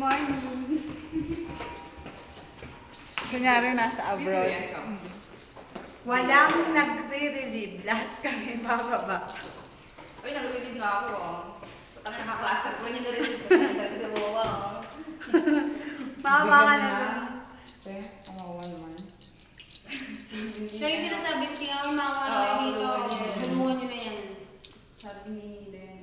morning. Kunyari nasa abroad. Walang nagre-relieve. Lahat kami bababa. Uy, nag-relieve na ako, Putang na nakaklaster ko yung nag-relieve ko. Nag-relieve Baba ka na. Kawawa naman. Siya yung sinasabi siya, umawa na kayo dito. Bumuha niyo na yan. Sabi ni Den.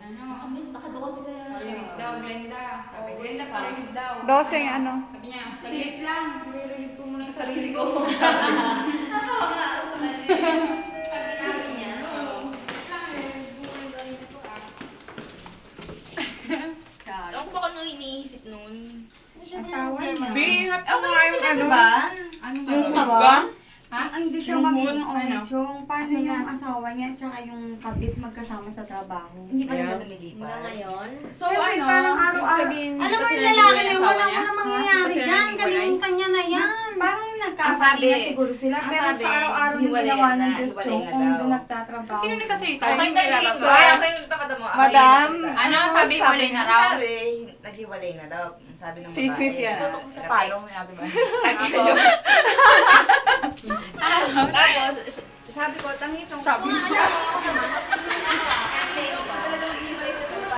Nakaduko sila. Parinig daw, Glenda. Sabi, Glenda, parinig daw. 12 yung ano. Sabi niya, saglit lang. Nire-relieve ko muna yung sarili ko. Natawa nga ako sa kanya. Sabi niya, Ewan ko ba kung ano iniisip nun? Asawa niya. Bingat ako nga yung ano. Ano ba? Yung ba? Hindi siya mag-iong paano yung asawa niya at yung kabit magkasama sa trabaho. hindi pa Yeah. naman lumilipat. Hanggang ngayon? So, Siyempre, parang araw-araw. alam Alam mo yung lalaki na wala mo na mangyayari dyan. Kalimutan niya na yan. Parang nagkasali na siguro sila. ang Pero sabi, sa araw-araw yung hiwalay ginawa na, ng Diyos hiwalay Chong na kung daw. doon nagtatrabaho. Sino nagsasalita? Ay, Ay, nilabas. So, ay, ako yung tapat mo. Madam, Ano, sabi ko sabi na raw. Sabi, naghiwalay na daw. Sabi ng babae. Chismis yan. Sa palong, sabi ba?